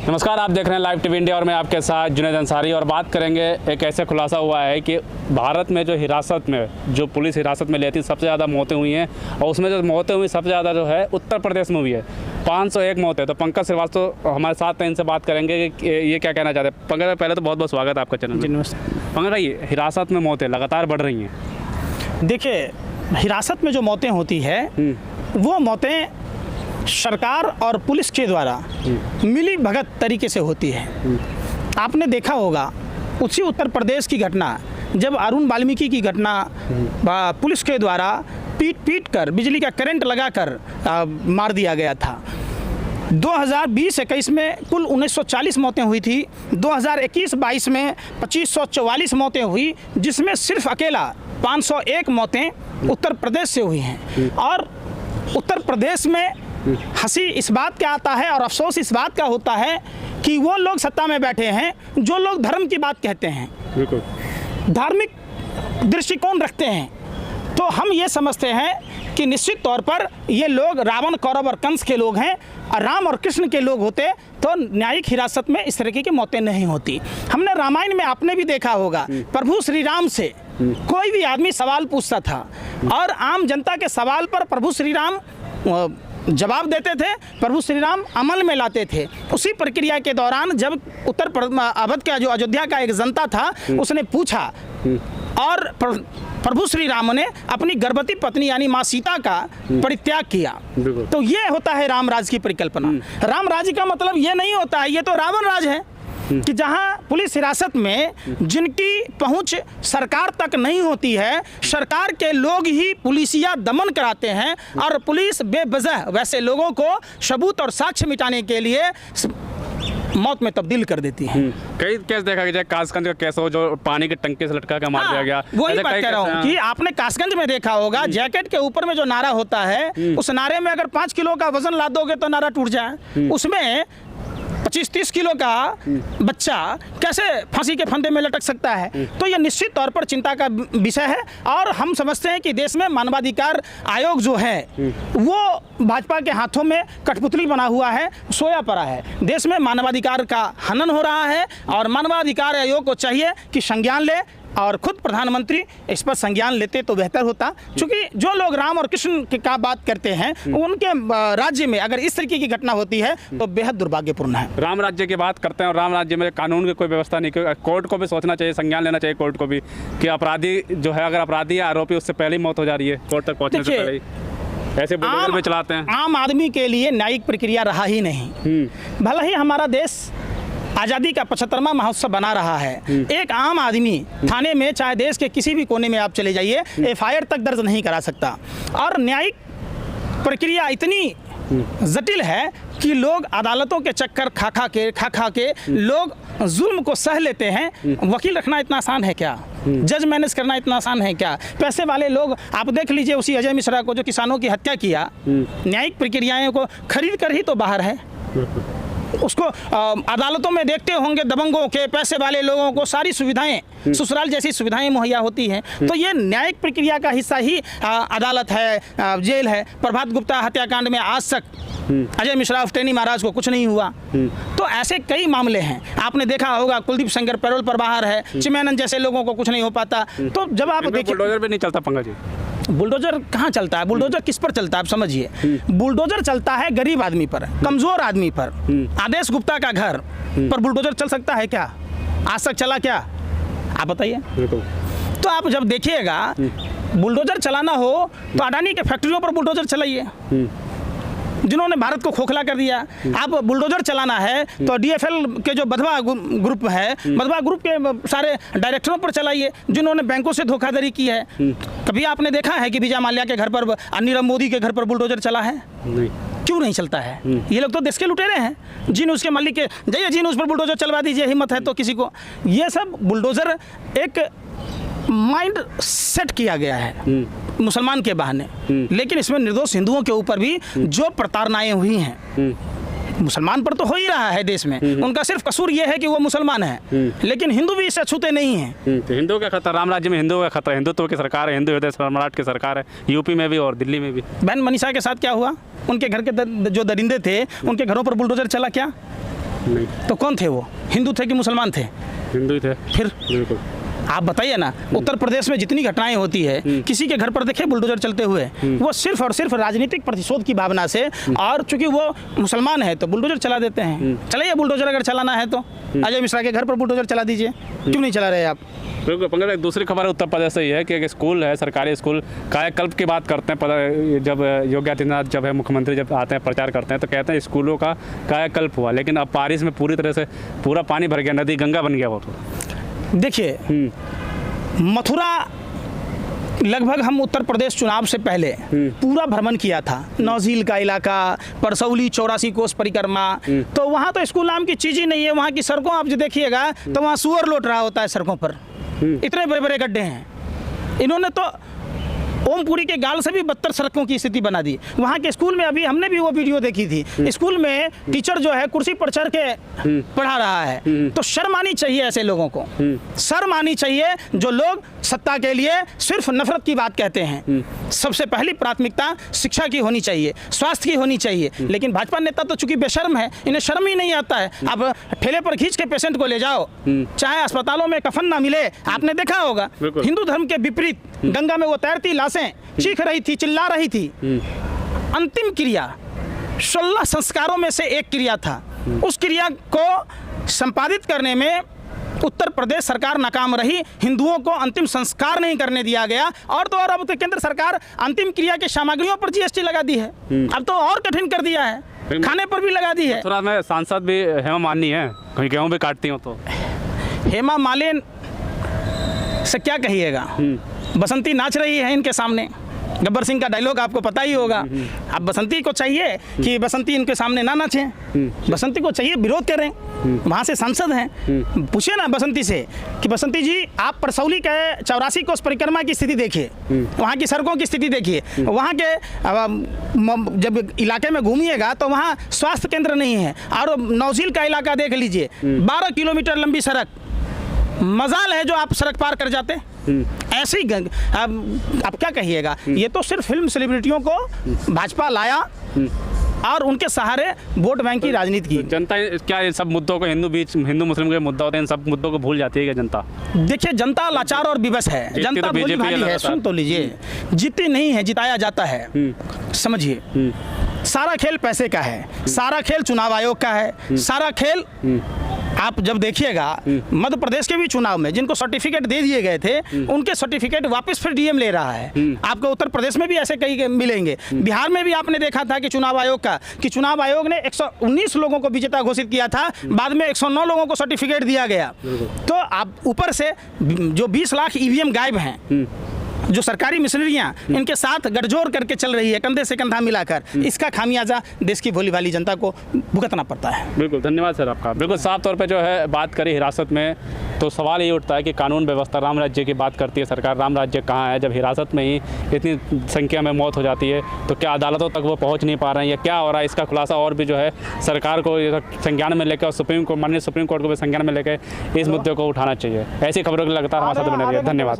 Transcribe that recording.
नमस्कार, आप देख रहे हैं लाइव टीवी इंडिया और मैं आपके साथ जुनैद अंसारी। और बात करेंगे, एक ऐसे खुलासा हुआ है कि भारत में जो हिरासत में जो पुलिस हिरासत में लेती सबसे ज़्यादा मौतें हुई हैं और उसमें जो मौतें हुई सबसे ज़्यादा जो है उत्तर प्रदेश में हुई है। 501 मौतें। तो पंकज श्रीवास्तव हमारे साथ हैं, इनसे बात करेंगे कि ये क्या कहना चाहते हैं। पंकज भाई, पहले तो बहुत बहुत स्वागत है आपका चैनल में। पंकज भाई, हिरासत में मौतें लगातार बढ़ रही हैं। देखिए, हिरासत में जो मौतें होती है वो मौतें सरकार और पुलिस के द्वारा मिली भगत तरीके से होती है। आपने देखा होगा उसी उत्तर प्रदेश की घटना, जब अरुण वाल्मीकि की घटना पुलिस के द्वारा पीट कर बिजली का करंट लगाकर मार दिया गया था। 2020-21 में कुल 1940 मौतें हुई थी। 2021-22 में 2544 मौतें हुई, जिसमें सिर्फ अकेला 501 मौतें उत्तर प्रदेश से हुई हैं। और उत्तर प्रदेश में हंसी इस बात का आता है और अफसोस इस बात का होता है कि वो लोग सत्ता में बैठे हैं जो लोग धर्म की बात कहते हैं, धार्मिक दृष्टिकोण रखते हैं। तो हम ये समझते हैं कि निश्चित तौर पर ये लोग रावण, कौरव और कंस के लोग हैं। और राम और कृष्ण के लोग होते तो न्यायिक हिरासत में इस तरीके की मौतें नहीं होती। हमने रामायण में आपने भी देखा होगा, प्रभु श्री राम से कोई भी आदमी सवाल पूछता था और आम जनता के सवाल पर प्रभु श्री राम जवाब देते थे, प्रभु श्री राम अमल में लाते थे। उसी प्रक्रिया के दौरान जब अवध का जो अयोध्या का एक जनता था उसने पूछा और प्रभु श्री राम ने अपनी गर्भवती पत्नी यानी माँ सीता का परित्याग किया। तो ये होता है राम राज की परिकल्पना। राम राज का मतलब ये नहीं होता है, ये तो रावण राज है कि जहां पुलिस हिरासत में जिनकी पहुंच सरकार तक नहीं होती है, सरकार के लोग ही पुलिसिया दमन कराते हैं और पुलिस बेवजह वैसे लोगों को सबूत और साक्ष्य मिटाने के लिए मौत में तब्दील कर देती है। कई केस देखा गया, कासगंज का केस हो जो पानी के टंकी से लटका के मार दिया गया। वही बात कह रहा हूँ कि आपने कासगंज में देखा होगा, जैकेट के ऊपर में जो नारा होता है उस नारे में अगर 5 किलो का वजन ला दोगे तो नारा टूट जाए। उसमें 25-30 किलो का बच्चा कैसे फांसी के फंदे में लटक सकता है। तो यह निश्चित तौर पर चिंता का विषय है और हम समझते हैं कि देश में मानवाधिकार आयोग जो है वो भाजपा के हाथों में कठपुतली बना हुआ है, सोया पड़ा है। देश में मानवाधिकार का हनन हो रहा है और मानवाधिकार आयोग को चाहिए कि संज्ञान ले और खुद प्रधानमंत्री इस पर संज्ञान लेते तो बेहतर होता। क्योंकि जो लोग राम और कृष्ण का बात करते हैं उनके राज्य में अगर इस तरीके की घटना होती है तो बेहद दुर्भाग्यपूर्ण है। राम राज्य की बात करते हैं और राम राज्य में कानून की कोई व्यवस्था नहीं। कोर्ट को भी सोचना चाहिए, संज्ञान लेना चाहिए कोर्ट को भी कि अपराधी जो है, अगर अपराधी या आरोपी उससे पहले ही मौत हो जा रही है कोर्ट तक पहुंचने से पहले ही। ऐसे बुलडोजर में चलाते हैं। आम आदमी के लिए न्यायिक प्रक्रिया रहा ही नहीं। भले ही हमारा देश आज़ादी का 75वां महोत्सव बना रहा है, एक आम आदमी थाने में चाहे देश के किसी भी कोने में आप चले जाइए FIR तक दर्ज नहीं करा सकता। और न्यायिक प्रक्रिया इतनी जटिल है कि लोग अदालतों के चक्कर खा खा के लोग जुल्म को सह लेते हैं। वकील रखना इतना आसान है क्या? जज मैनेज करना इतना आसान है क्या? पैसे वाले लोग, आप देख लीजिए उसी अजय मिश्रा को जो किसानों की हत्या किया, न्यायिक प्रक्रियाओं को खरीद कर ही तो बाहर है। उसको अदालतों में देखते होंगे दबंगों के, पैसे वाले लोगों को सारी सुविधाएं, ससुराल जैसी सुविधाएं मुहैया होती हैं। तो ये न्यायिक प्रक्रिया का हिस्सा ही अदालत है, जेल है। प्रभात गुप्ता हत्याकांड में आज तक अजय मिश्रा उफ्टैनी महाराज को कुछ नहीं हुआ। तो ऐसे कई मामले हैं। आपने देखा होगा कुलदीप सेंगर पैरोल पर बाहर है, चिमयानंद जैसे लोगों को कुछ नहीं हो पाता। तो जब आप देखिए, बुलडोजर भी नहीं चलता पंकज जी। बुलडोजर कहाँ चलता है? बुलडोजर किस पर चलता है आप समझिए। बुलडोजर चलता है गरीब आदमी पर, कमजोर आदमी पर। आदेश गुप्ता का घर पर बुलडोजर चल सकता है क्या? आज तक चला क्या? आप बताइए। तो आप जब देखिएगा बुलडोजर चलाना हो तो अडानी के फैक्ट्रियों पर बुलडोजर चलाइए, जिन्होंने भारत को खोखला कर दिया। आप बुलडोजर चलाना है तो DFL के जो बधवा ग्रुप है, बधवा ग्रुप के सारे डायरेक्टरों पर चलाइए, जिन्होंने बैंकों से धोखाधड़ी की है। कभी आपने देखा है कि विजय माल्या के घर पर, नीरव मोदी के घर पर बुलडोजर चला है? नहीं। क्यों नहीं चलता है? ये लोग तो देश के लुटेरे हैं। जिन उसके मालिक के जाइए, जिन उस पर बुलडोजर चलवा दीजिए, हिम्मत है तो किसी को। ये सब बुलडोजर एक माइंड सेट किया गया है मुसलमान के बहाने, लेकिन इसमें निर्दोष हिंदुओं के ऊपर भी जो प्रताड़नाएं हुई हैं, मुसलमान पर तो हो ही रहा है देश में। उनका सिर्फ कसूर ये है कि वो मुसलमान है, लेकिन हिंदू भी इससे छूते नहीं हैं। तो हिंदुओं का खतरा, राम राज्य में हिंदुओं का खतरा, हिंदुत्व की सरकार है, हिंदू हृदय सम्राट की सरकार है, यूपी में भी और दिल्ली में भी। बहन मनीषा के साथ क्या हुआ? उनके घर के जो दरिंदे थे उनके घरों पर बुलडोजर चला क्या? नहीं। तो कौन थे वो, हिंदू थे कि मुसलमान थे? हिंदू ही थे। फिर बिल्कुल। आप बताइए ना, उत्तर प्रदेश में जितनी घटनाएं होती है, किसी के घर पर देखे बुलडोजर चलते हुए, वो सिर्फ और सिर्फ राजनीतिक प्रतिशोध की भावना से, और चूंकि वो मुसलमान है तो बुलडोजर चला देते हैं। चलाइए बुलडोजर, अगर चलाना है तो अजय मिश्रा के घर पर बुलडोजर चला दीजिए, क्यों नहीं चला रहे आप? बिल्कुल पंकज, एक दूसरी खबर उत्तर प्रदेश से ही है कि एक स्कूल है, सरकारी स्कूल, कायाकल्प की बात करते हैं। पता जब योगी आदित्यनाथ जब है मुख्यमंत्री, जब आते हैं प्रचार करते हैं तो कहते हैं स्कूलों का कायाकल्प हुआ, लेकिन अब बारिश में पूरी तरह से पूरा पानी भर गया, नदी गंगा बन गया वो तो। देखिए, मथुरा लगभग हम उत्तर प्रदेश चुनाव से पहले पूरा भ्रमण किया था, नौझील का इलाका, परसौली 84 कोस परिक्रमा, तो वहाँ तो स्कूल नाम की चीज़ ही नहीं है। वहाँ की सड़कों आप जो देखिएगा तो वहाँ सुअर लौट रहा होता है सड़कों पर, इतने बड़े बड़े गड्ढे हैं। इन्होंने तो ओमपुरी के गाल से भी बदतर सड़कों की स्थिति बना दी। वहाँ के स्कूल में अभी हमने भी वो वीडियो देखी थी, स्कूल में टीचर जो है कुर्सी पर चढ़ के पढ़ा रहा है। तो शर्म आनी चाहिए ऐसे लोगों को, शर्म आनी चाहिए जो लोग सत्ता के लिए सिर्फ नफरत की बात कहते हैं। सबसे पहली प्राथमिकता शिक्षा की होनी चाहिए, स्वास्थ्य की होनी चाहिए, लेकिन भाजपा नेता तो चूंकि बेशर्म है, इन्हें शर्म ही नहीं आता है। अब ठेले पर खींच के पेशेंट को ले जाओ, चाहे अस्पतालों में कफन ना मिले। आपने देखा होगा हिंदू धर्म के विपरीत गंगा में वो तैरती लाशें चीख रही थी, चिल्ला रही थी। अंतिम क्रिया 16 संस्कारों में से एक क्रिया था, उस क्रिया को संपादित करने में उत्तर प्रदेश सरकार नाकाम रही। हिंदुओं को अंतिम संस्कार नहीं करने दिया गया, और तो और अब तो केंद्र सरकार अंतिम क्रिया की सामग्रियों पर जीएसटी लगा दी है। अब तो और कठिन कर दिया है, खाने पर भी लगा दी है। मथुरा में सांसद भी हेमा मालिनी है, कहीं गेहूँ भी काटती हो तो। हेमा मालिनी से क्या कहिएगा, बसंती नाच रही है इनके सामने। गब्बर सिंह का डायलॉग आपको पता ही होगा। अब बसंती को चाहिए कि बसंती इनके सामने ना नाचें, बसंती को चाहिए विरोध करें। वहाँ से सांसद हैं, पूछिए ना बसंती से कि बसंती जी आप परसौली के 84 कोस परिक्रमा की स्थिति देखिए, वहाँ की सड़कों की स्थिति देखिए, वहाँ के जब इलाके में घूमिएगा तो वहाँ स्वास्थ्य केंद्र नहीं है। और नौझील का इलाका देख लीजिए, 12 किलोमीटर लंबी सड़क, मजाल है जो आप सड़क पार कर जाते। ऐसी अब क्या कहिएगा, ये तो सिर्फ फिल्म सेलिब्रिटियों को भाजपा लाया और उनके सहारे वोट बैंक की राजनीति की। जनता क्या इन सब मुद्दों को, हिंदू मुस्लिम के मुद्दा होते हैं, इन सब मुद्दों को भूल जाती है क्या जनता? देखिए, जनता लाचार और विवश है, जनता भोली भाली है। सुन तो लीजिए, जीती नहीं है, जिताया जाता है, समझिए। सारा खेल पैसे का है, सारा खेल चुनाव आयोग का है, सारा खेल आप जब देखिएगा मध्य प्रदेश के भी चुनाव में जिनको सर्टिफिकेट दे दिए गए थे, उनके सर्टिफिकेट वापस फिर डीएम ले रहा है। आपको उत्तर प्रदेश में भी ऐसे कई मिलेंगे। बिहार में भी आपने देखा था कि चुनाव आयोग ने 119 लोगों को विजेता घोषित किया था, बाद में 109 लोगों को सर्टिफिकेट दिया गया। तो आप ऊपर से जो 20 लाख ईवीएम गायब हैं, जो सरकारी मशीनरियां इनके साथ गठजोड़ करके चल रही है, कंधे से कंधा मिलाकर, इसका खामियाजा देश की भोली भाली जनता को भुगतना पड़ता है। बिल्कुल, धन्यवाद सर आपका। बिल्कुल साफ तौर पे जो है बात करी हिरासत में, तो सवाल ये उठता है कि कानून व्यवस्था, राम राज्य की बात करती है सरकार, राम राज्य कहाँ है? जब हिरासत में ही इतनी संख्या में मौत हो जाती है तो क्या अदालतों तक वो पहुँच नहीं पा रहे हैं या क्या हो रहा है? इसका खुलासा और भी जो है सरकार को संज्ञान में लेकर, माननीय सुप्रीम कोर्ट को भी संज्ञान में लेकर इस मुद्दे को उठाना चाहिए। ऐसी खबरों को लगातार हमारे साथ बने रहिए। धन्यवाद।